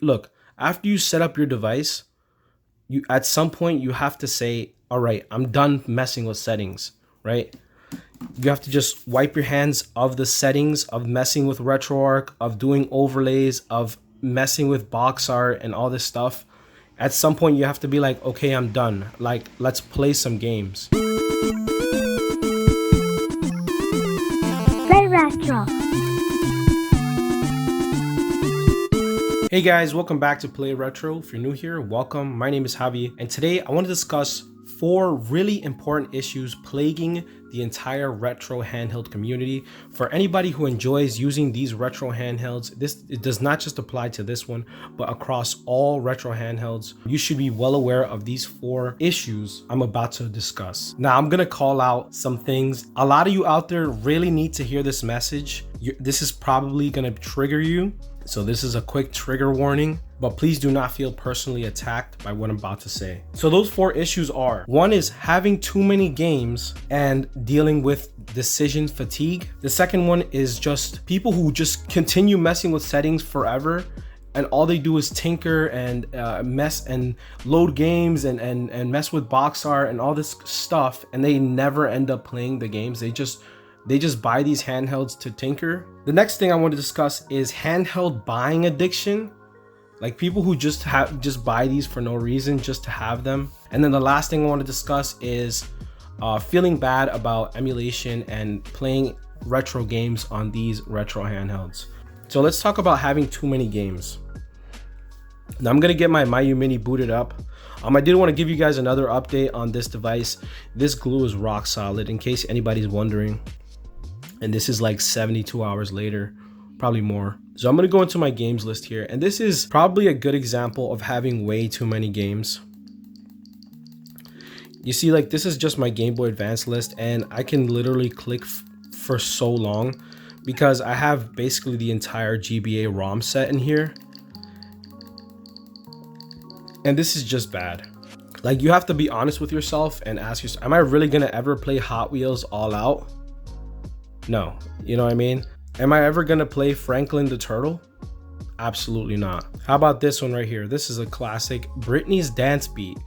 look, after you set up your device, you at some point you have to say, all right, I'm done messing with settings, right? You have to just wipe your hands of the settings of messing with RetroArch, of doing overlays, of messing with box art and all this stuff. At some point you have to be like, okay, I'm done. Like, let's play some games. Play retro. Hey guys, welcome back to Play Retro. If you're new here, welcome. My name is Javi, and today I want to discuss 4 really important issues plaguing the entire retro handheld community. For anybody who enjoys using these retro handhelds, it does not just apply to this one, but across all retro handhelds. You should be well aware of these 4 issues I'm about to discuss. Now, I'm gonna call out some things. A lot of you out there really need to hear this message. This is probably gonna trigger you. So this is a quick trigger warning, but please do not feel personally attacked by what I'm about to say. So those 4 issues are: 1 is having too many games and dealing with decision fatigue. The second one is just people who just continue messing with settings forever, and all they do is tinker and mess and load games and mess with box art and all this stuff, and they never end up playing the games. They just buy these handhelds to tinker. The next thing I want to discuss is handheld buying addiction. Like people who just buy these for no reason, just to have them. And then the last thing I want to discuss is feeling bad about emulation and playing retro games on these retro handhelds. So let's talk about having too many games. Now I'm gonna get my Mayu Mini booted up. I did want to give you guys another update on this device. This glue is rock solid, in case anybody's wondering. And this is like 72 hours later, probably more. So I'm gonna go into my games list here, and this is probably a good example of having way too many games. You see, like, this is just my Game Boy Advance list, and I can literally click for so long because I have basically the entire GBA ROM set in here. And this is just bad. Like, you have to be honest with yourself and ask yourself, am I really gonna ever play Hot Wheels All Out? No, you know what I mean? Am I ever gonna play Franklin the Turtle? Absolutely not. How about this one right here? This is a classic, Britney's Dance Beat.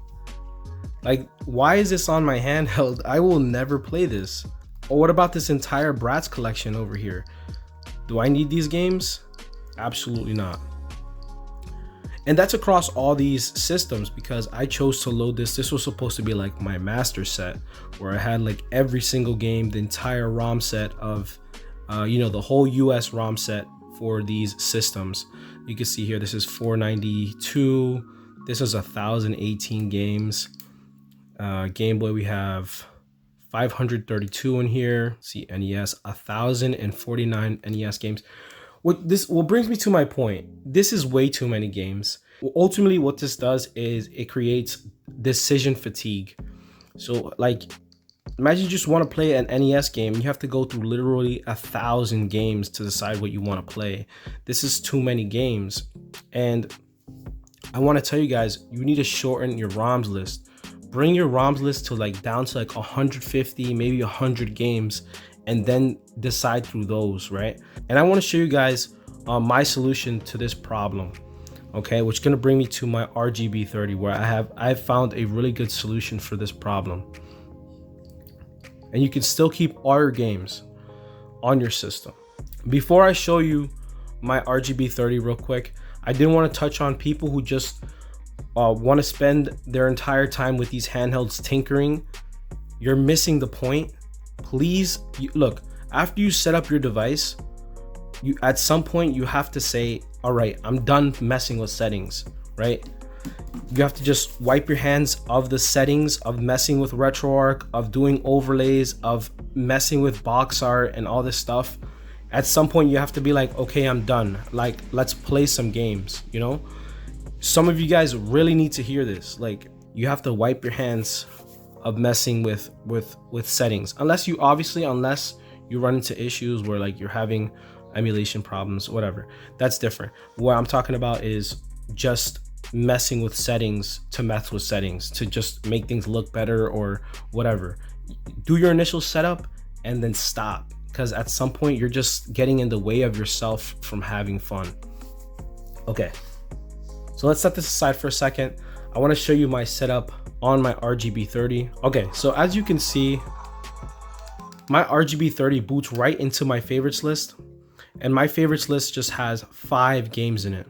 Like, why is this on my handheld? I will never play this. Or what about this entire Bratz collection over here? Do I need these games? Absolutely not. And that's across all these systems because I chose to load this. This was supposed to be like my master set where I had like every single game, the entire ROM set of, the whole US ROM set for these systems. You can see here, this is 492. This is 1,018 games. Game Boy, we have 532 in here. See, NES, 1,049 NES games. What brings me to my point. This is way too many games. Ultimately, what this does is it creates decision fatigue. So, like, imagine you just want to play an NES game. You have to go through literally 1,000 games to decide what you want to play. This is too many games. And I want to tell you guys, you need to shorten your ROMs list. Bring your ROMs list to like down to like 150, maybe 100 games, and then decide through those, right? And I want to show you guys my solution to this problem, okay, which is going to bring me to my RGB30, where I've found a really good solution for this problem. And you can still keep all your games on your system. Before I show you my RGB30 real quick, I did want to touch on people who just want to spend their entire time with these handhelds tinkering. You're missing the point. Please, look, after you set up your device, at some point you have to say, all right, I'm done messing with settings, right? You have to just wipe your hands of the settings of messing with RetroArch, of doing overlays, of messing with box art and all this stuff. At some point you have to be like, okay, I'm done. Like, let's play some games, you know? Some of you guys really need to hear this. Like, you have to wipe your hands of messing with settings, unless you run into issues where like you're having emulation problems, whatever. That's different. What I'm talking about is just messing with settings to mess with settings to just make things look better or whatever. Do your initial setup and then stop, because at some point you're just getting in the way of yourself from having fun. Okay, So let's set this aside for a second. I want to show you my setup on my RGB 30. Okay, so as you can see, my RGB 30 boots right into my favorites list, and my favorites list just has 5 games in it.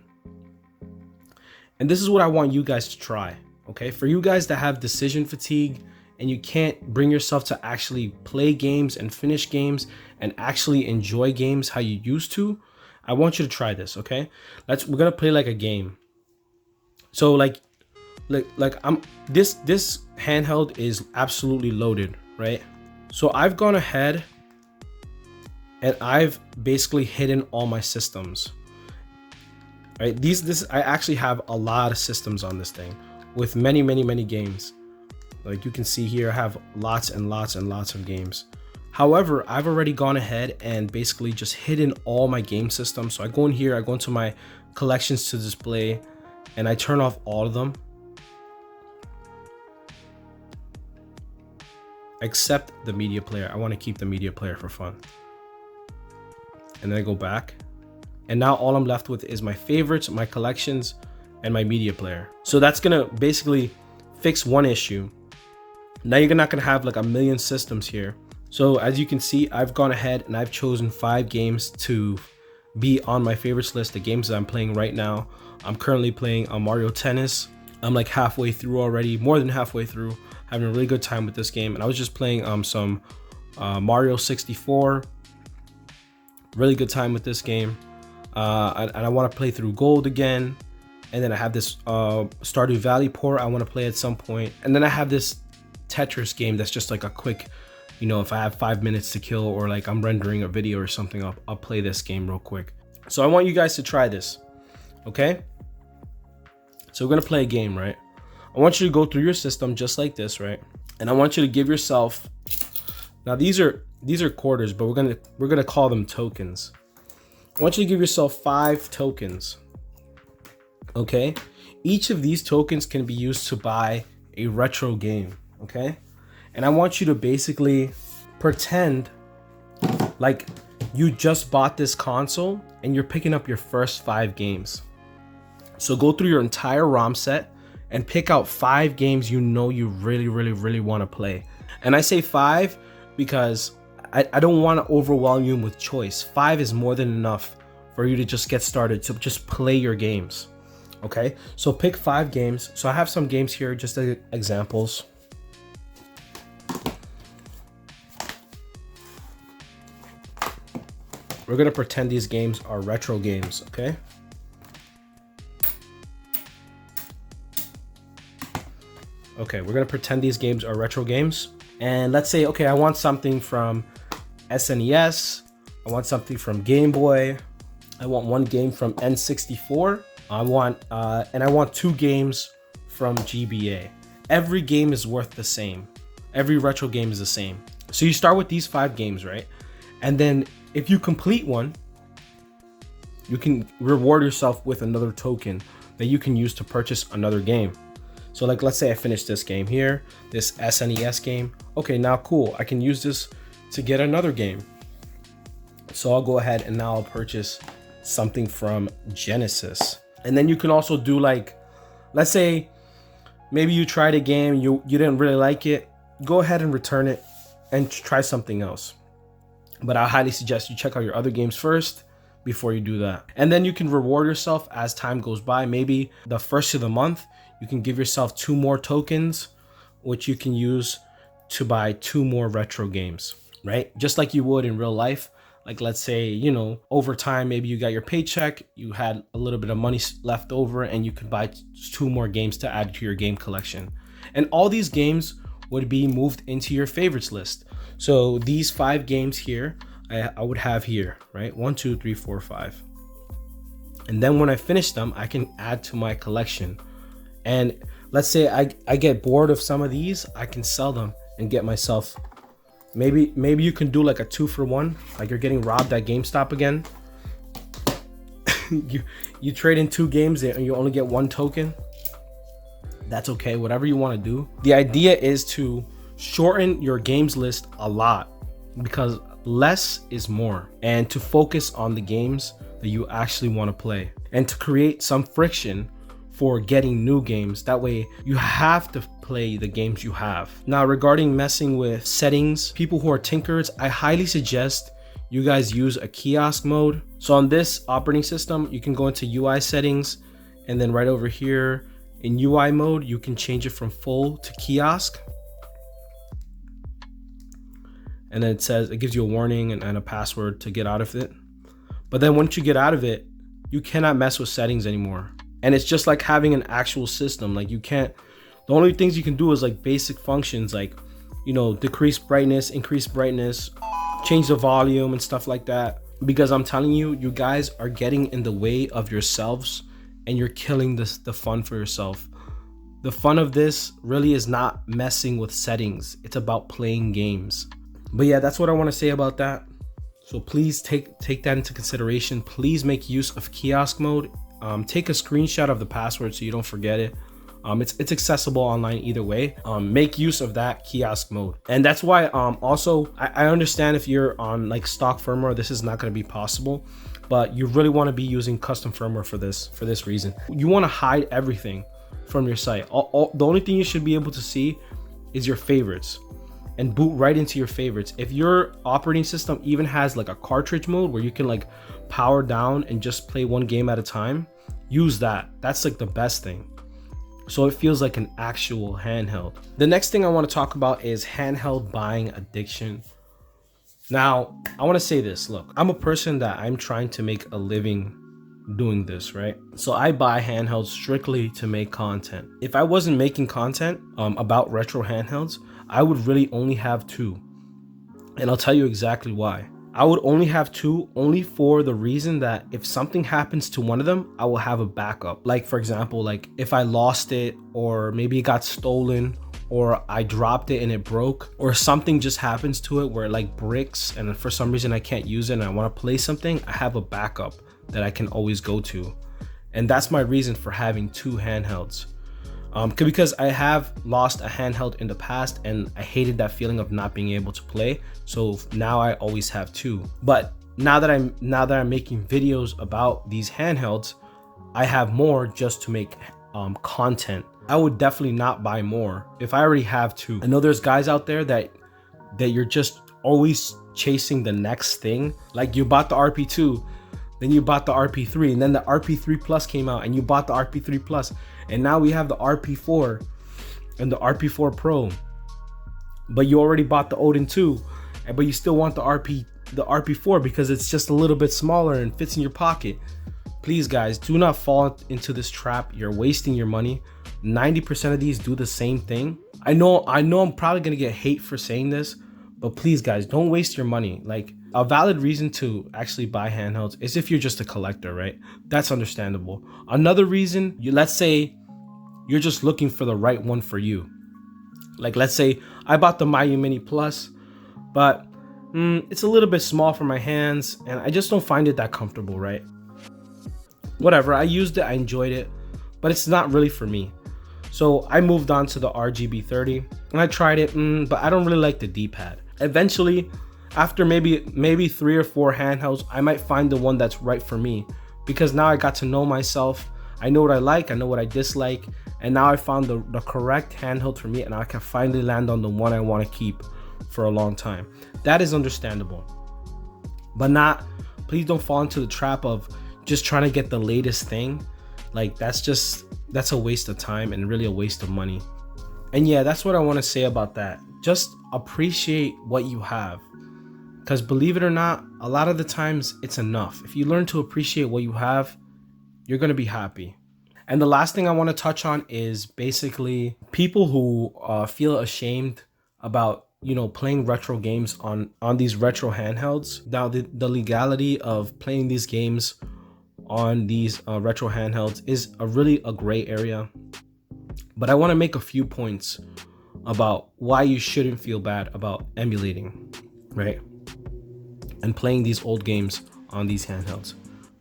And this is what I want you guys to try, okay? For you guys that have decision fatigue and you can't bring yourself to actually play games and finish games and actually enjoy games how you used to, I want you to try this, okay? We're gonna play like a game. So like this handheld is absolutely loaded, right? So I've gone ahead and I've basically hidden all my systems. Right? I actually have a lot of systems on this thing with many games. Like you can see here, I have lots and lots and lots of games. However, I've already gone ahead and basically just hidden all my game systems. So I go in here, I go into my collections to display, and I turn off all of them except the media player. I want to keep the media player for fun. And then I go back, and now all I'm left with is my favorites, my collections, and my media player. So that's gonna basically fix one issue. Now you're not gonna have like a million systems here. So as you can see, I've gone ahead and I've chosen 5 games to be on my favorites list, the games that I'm playing right now. I'm currently playing Mario Tennis. I'm like halfway through already, more than halfway through, having a really good time with this game. And I was just playing some Mario 64. Really good time with this game. And I want to play through Gold again. And then I have this Stardew Valley port I want to play at some point. And then I have this Tetris game that's just like a quick, you know, if I have 5 minutes to kill or like I'm rendering a video or something, I'll play this game real quick. So I want you guys to try this, okay? So we're gonna play a game, right? I want you to go through your system just like this, right? And I want you to give yourself, now these are quarters, but we're gonna call them tokens. I want you to give yourself 5 tokens, okay? Each of these tokens can be used to buy a retro game, okay? And I want you to basically pretend like you just bought this console and you're picking up your first 5 games. So go through your entire ROM set and pick out 5 games you know you really want to play. And I say 5 because I don't want to overwhelm you with choice. 5 is more than enough for you to just get started, to just play your games, okay? So pick 5 games. So I have some games here, just as examples. We're gonna pretend these games are retro games, okay? Okay, we're gonna pretend these games are retro games. And let's say, okay, I want something from SNES, I want something from Game Boy, I want 1 game from N64, I want 2 games from GBA. Every game is worth the same. Every retro game is the same. So you start with these 5 games, right? And then if you complete one, you can reward yourself with another token that you can use to purchase another game. So like, let's say I finished this game here, this SNES game. Okay, now cool, I can use this to get another game. So I'll go ahead and now I'll purchase something from Genesis. And then you can also do like, let's say maybe you tried a game, you didn't really like it, go ahead and return it and try something else. But I highly suggest you check out your other games first before you do that. And then you can reward yourself as time goes by. Maybe the first of the month, you can give yourself 2 more tokens, which you can use to buy 2 more retro games, right? Just like you would in real life. Like, let's say, you know, over time, maybe you got your paycheck, you had a little bit of money left over, and you could buy 2 more games to add to your game collection. And all these games would be moved into your favorites list. So these 5 games here, I would have here, right? 1, 2, 3, 4, 5. And then when I finish them, I can add to my collection. And let's say I get bored of some of these, I can sell them and get myself, maybe you can do like a 2-for-1, like you're getting robbed at GameStop again. you trade in 2 games and you only get 1 token. That's okay, whatever you want to do. The idea is to shorten your games list a lot, because less is more, and to focus on the games that you actually want to play, and to create some friction for getting new games. That way you have to play the games you have. Now, regarding messing with settings, people who are tinkers, I highly suggest you guys use a kiosk mode. So on this operating system, you can go into UI settings, and then right over here in UI mode, you can change it from full to kiosk. And then it gives you a warning and a password to get out of it. But then once you get out of it, you cannot mess with settings anymore. And it's just like having an actual system. Like, you can't, the only things you can do is like basic functions, like, you know, decrease brightness, increase brightness, change the volume and stuff like that. Because I'm telling you, you guys are getting in the way of yourselves and you're killing the fun for yourself. The fun of this really is not messing with settings. It's about playing games. But yeah, that's what I want to say about that. So please take that into consideration. Please make use of kiosk mode. Take a screenshot of the password so you don't forget it. It's accessible online either way. Make use of that kiosk mode. And that's why also I understand if you're on like stock firmware, this is not going to be possible, but you really want to be using custom firmware for this reason. You want to hide everything from your site. The only thing you should be able to see is your favorites, and boot right into your favorites. If your operating system even has like a cartridge mode where you can like power down and just play one game at a time, use that. That's like the best thing. So it feels like an actual handheld. The next thing I want to talk about is handheld buying addiction. Now, I want to say this. Look, I'm a person that I'm trying to make a living doing this, right? So I buy handhelds strictly to make content. If I wasn't making content about retro handhelds, I would really only have two. And I'll tell you exactly why. I would only have two, only for the reason that if something happens to one of them, I will have a backup. Like, for example, like if I lost it, or maybe it got stolen, or I dropped it and it broke, or something just happens to it where it like breaks and for some reason I can't use it and I want to play something, I have a backup that I can always go to. And that's my reason for having two handhelds. Because I have lost a handheld in the past and I hated that feeling of not being able to play. So now I always have two. But now that I'm making videos about these handhelds, I have more just to make content. I would definitely not buy more if I already have two. I know there's guys out there that you're just always chasing the next thing. Like, you bought the RP2, then you bought the RP3, and then the RP3 Plus came out and you bought the RP3 Plus. And now we have the RP4 and the RP4 Pro. But you already bought the Odin 2, but you still want the RP4 because it's just a little bit smaller and fits in your pocket. Please guys, do not fall into this trap. You're wasting your money. 90% of these do the same thing. I know I'm probably gonna get hate for saying this, but please guys, don't waste your money. Like, a valid reason to actually buy handhelds is if you're just a collector, right? That's understandable. Another reason, let's say you're just looking for the right one for you. Like, let's say I bought the Mayu Mini Plus, but it's a little bit small for my hands and I just don't find it that comfortable, right? Whatever, I used it, I enjoyed it, but it's not really for me. So I moved on to the RGB30 and I tried it, but I don't really like the D-pad. Eventually, after maybe 3 or 4 handhelds, I might find the one that's right for me, because now I got to know myself. I know what I like, I know what I dislike, and now I found the correct handheld for me, and I can finally land on the one I want to keep for a long time. That is understandable, but please don't fall into the trap of just trying to get the latest thing. Like, that's a waste of time and really a waste of money. And yeah, that's what I want to say about that. Just appreciate what you have. Because believe it or not, a lot of the times it's enough. If you learn to appreciate what you have, you're going to be happy. And the last thing I want to touch on is basically people who feel ashamed about, playing retro games on these retro handhelds. Now, the legality of playing these games on these retro handhelds is really a gray area. But I want to make a few points about why you shouldn't feel bad about emulating, right? And playing these old games on these handhelds.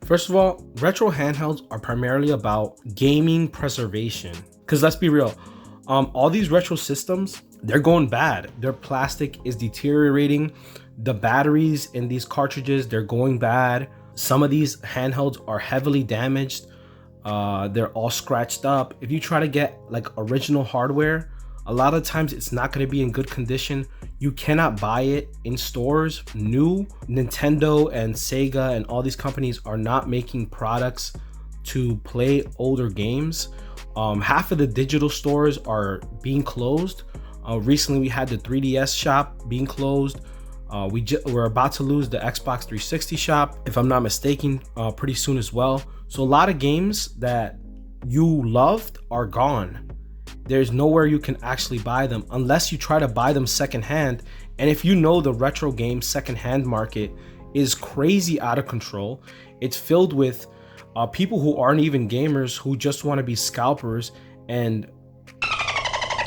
First of all, retro handhelds are primarily about gaming preservation. Because let's be real, all these retro systems, they're going bad. Their plastic is deteriorating. The batteries in these cartridges, they're going bad. Some of these handhelds are heavily damaged. They're all scratched up. If you try to get like original hardware, a lot of times it's not going to be in good condition. You cannot buy it in stores. New Nintendo and Sega and all these companies are not making products to play older games. Half of the digital stores are being closed. Recently we had the 3DS shop being closed. We're about to lose the Xbox 360 shop, if I'm not mistaken, pretty soon as well. So a lot of games that you loved are gone. There's nowhere you can actually buy them unless you try to buy them secondhand. And if you know, the retro game secondhand market is crazy out of control. It's filled with people who aren't even gamers, who just want to be scalpers and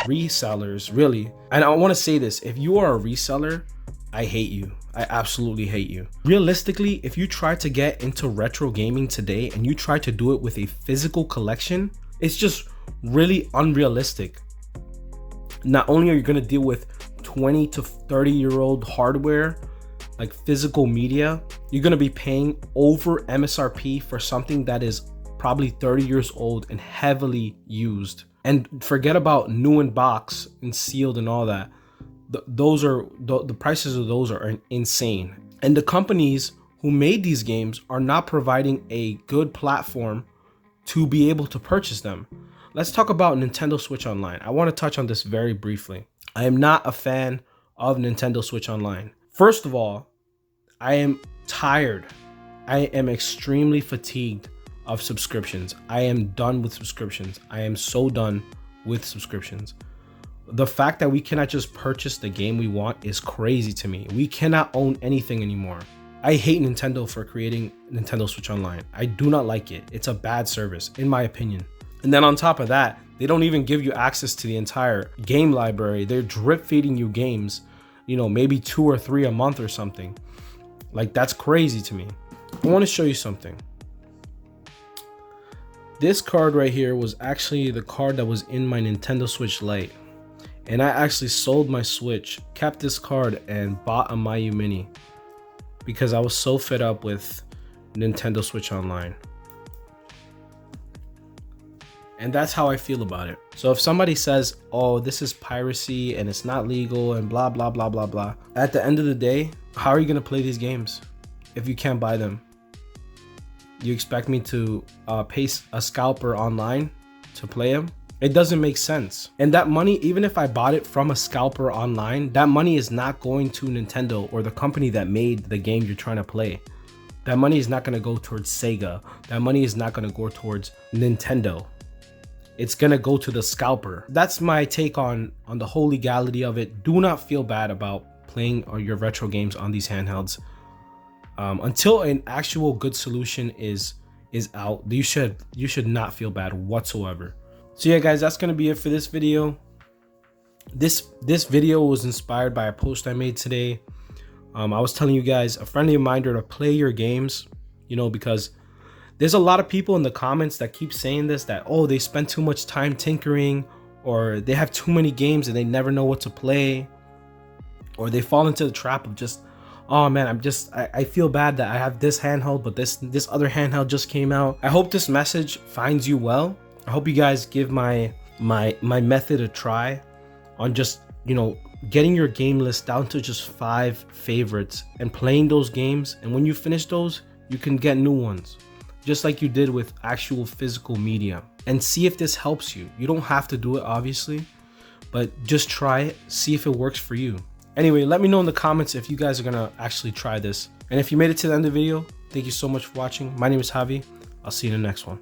resellers, really. And I want to say this: if you are a reseller, I hate you. I absolutely hate you. Realistically, if you try to get into retro gaming today and you try to do it with a physical collection, it's just really unrealistic. Not only are you going to deal with 20 to 30-year-old hardware, like physical media, you're going to be paying over MSRP for something that is probably 30 years old and heavily used. And forget about new in box and sealed and all that. The prices of those are insane. And the companies who made these games are not providing a good platform to be able to purchase them. Let's talk about Nintendo Switch Online. I want to touch on this very briefly. I am not a fan of Nintendo Switch Online. First of all, I am tired. I am extremely fatigued of subscriptions. I am done with subscriptions. I am so done with subscriptions. The fact that we cannot just purchase the game we want is crazy to me. We cannot own anything anymore. I hate Nintendo for creating Nintendo Switch Online. I do not like it. It's a bad service, in my opinion. And then on top of that, they don't even give you access to the entire game library. They're drip feeding you games, maybe 2 or 3 a month or something. Like, that's crazy to me. I want to show you something. This card right here was actually the card that was in my Nintendo Switch Lite. And I actually sold my Switch, kept this card, and bought a Mayu Mini because I was so fed up with Nintendo Switch Online. And that's how I feel about it. So if somebody says, oh, this is piracy and it's not legal and blah, blah, blah, blah, blah. At the end of the day, how are you going to play these games if you can't buy them? You expect me to pay a scalper online to play them? It doesn't make sense. And that money, even if I bought it from a scalper online, that money is not going to Nintendo or the company that made the game you're trying to play. That money is not going to go towards Sega. That money is not going to go towards Nintendo. It's going to go to the scalper. That's my take on the whole legality of it. Do not feel bad about playing your retro games on these handhelds. Until an actual good solution is out, you should not feel bad whatsoever. So yeah, guys, that's gonna be it for this video. This video was inspired by a post I made today. I was telling you guys, a friendly reminder to play your games, because there's a lot of people in the comments that keep saying this, that, oh, they spend too much time tinkering, or they have too many games and they never know what to play, or they fall into the trap of just, oh man, I feel bad that I have this handheld, but this other handheld just came out. I hope this message finds you well. I hope you guys give my method a try on just, getting your game list down to just 5 favorites and playing those games. And when you finish those, you can get new ones, just like you did with actual physical media, and see if this helps you. You don't have to do it, obviously, but just try it, see if it works for you. Anyway, let me know in the comments if you guys are gonna actually try this. And if you made it to the end of the video, thank you so much for watching. My name is Javi. I'll see you in the next one.